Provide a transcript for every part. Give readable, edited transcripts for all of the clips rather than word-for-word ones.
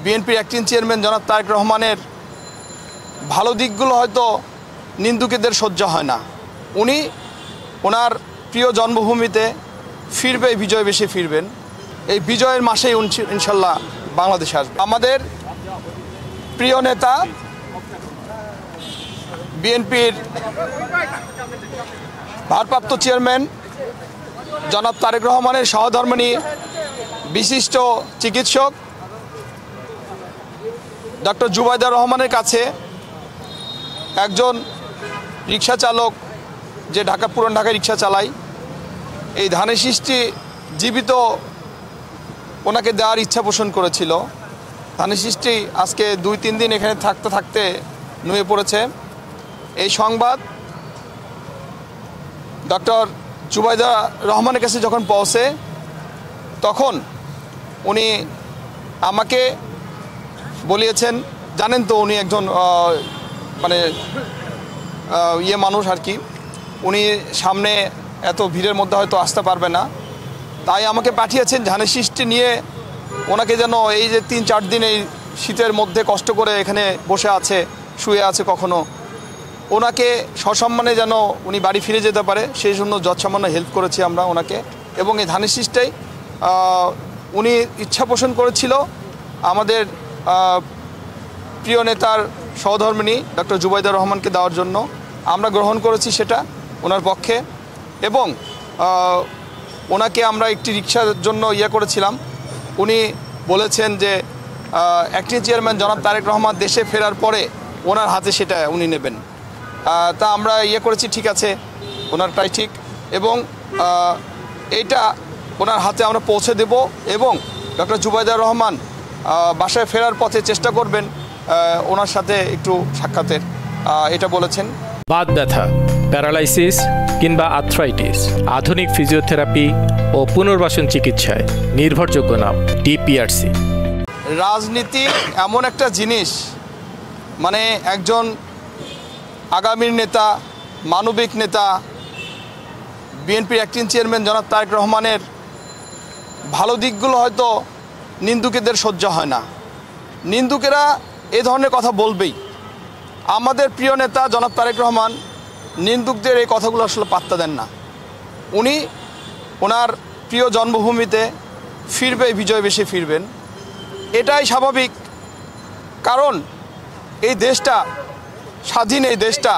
বিএনপির acting chairman জনাব তারেক রহমানের ভালো দিকগুলো হয়তো নিন্দুকেদের সহ্য হয় না। উনি ওনার প্রিয় জন্মভূমিতে ফিরবে, বিজয় বেশি ফিরবেন। এই বিজয়ের মাসেই ইনশাল্লাহ বাংলাদেশে আসবে। আমাদের প্রিয় নেতা বিএনপির ভারপ্রাপ্ত চেয়ারম্যান জনাব তারেক রহমানের সহধর্মিণী বিশিষ্ট চিকিৎসক ডক্টর জুবাইদা রহমানের কাছে একজন রিক্সা চালক, যে পুরান ঢাকায় রিক্সা চালায়, এই ধানের শীষটি জীবিত ওনাকে দেওয়ার ইচ্ছা পোষণ করেছিল। ধানের শীষটি আজকে 2-3 দিন এখানে থাকতে থাকতে নুয়ে পড়েছে। এই সংবাদ ডক্টর জুবাইদা রহমানের কাছে যখন পৌঁছে, তখন উনি আমাকে বলিয়েছেন, জানেন তো উনি একজন মানে মানুষ আর কি, উনি সামনে এত ভিড়ের মধ্যে হয়তো আসতে পারবে না, তাই আমাকে পাঠিয়েছেন ধানের শীষটি নিয়ে ওনাকে যেন এই যে 3-4 দিন এই শীতের মধ্যে কষ্ট করে এখানে বসে আছে, শুয়ে আছে, কখনো ওনাকে সসম্মানে যেন উনি বাড়ি ফিরে যেতে পারে, সেই জন্য যৎসামান্য হেল্প করেছি আমরা ওনাকে। এবং এই ধানের শীষটাই উনি ইচ্ছা পোষণ করেছিল আমাদের প্রিয় নেতার সহধর্মিণী ডক্টর জুবাইদা রহমানকে দেওয়ার জন্য। আমরা গ্রহণ করেছি সেটা ওনার পক্ষে, এবং ওনাকে আমরা একটি রিক্সার জন্য করেছিলাম। উনি বলেছেন যে অ্যাক্টিং চেয়ারম্যান জনাব তারেক রহমান দেশে ফেরার পরে ওনার হাতে সেটা উনি নেবেন। তা আমরা করেছি, ঠিক আছে, ওনারটাই ঠিক, এবং এইটা ওনার হাতে আমরা পৌঁছে দেব। এবং ডক্টর জুবাইদা রহমান বাসায় ফেরার পথে চেষ্টা করবেন ওনার সাথে একটু সাক্ষাতের, এটা বলেছেন। বাত ব্যথা, প্যারালাইসিস কিংবা আর্থ্রাইটিস, আধুনিক ফিজিওথেরাপি ও পুনর্বাসন চিকিৎসায় নির্ভরযোগ্য নাম ডিপিআরসি। রাজনীতি এমন একটা জিনিস, মানে একজন আগামীর নেতা, মানবিক নেতা বিএনপির অ্যাক্টিং চেয়ারম্যান জনাব তারেক রহমানের ভালো দিকগুলো হয়তো নিন্দুকেদের সহ্য হয় না। নিন্দুকেরা এ ধরনের কথা বলবেই। আমাদের প্রিয় নেতা জনাব তারেক রহমান নিন্দুকদের এই কথাগুলো আসলে পাত্তা দেন না। উনি ওনার প্রিয় জন্মভূমিতে ফিরবে, বিজয় বেশি ফিরবেন, এটাই স্বাভাবিক। কারণ এই দেশটা স্বাধীন, এই দেশটা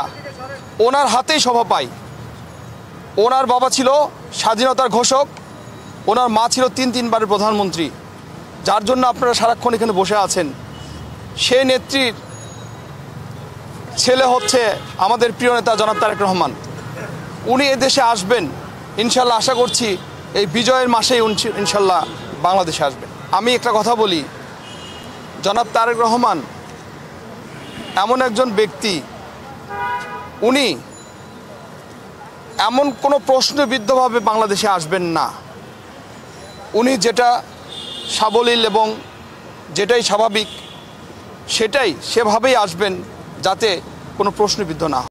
ওনার হাতেই শোভা পায়। ওনার বাবা ছিল স্বাধীনতার ঘোষক, ওনার মা ছিল 3 বারের প্রধানমন্ত্রী, যার জন্য আপনারা সারাক্ষণ এখানে বসে আছেন। সেই নেত্রীর ছেলে হচ্ছে আমাদের প্রিয় নেতা জনাব তারেক রহমান। উনি এ দেশে আসবেন ইনশাল্লাহ, আশা করছি এই বিজয়ের মাসেই ইনশাল্লাহ বাংলাদেশে আসবেন। আমি একটা কথা বলি, জনাব তারেক রহমান এমন একজন ব্যক্তি, উনি এমন কোনো প্রশ্নবিদ্ধভাবে বাংলাদেশে আসবেন না। উনি যেটা সাবলীল এবং যেটাই স্বাভাবিক সেভাবেই আসবেন, যাতে কোনো প্রশ্নবিদ্ধ না হয়।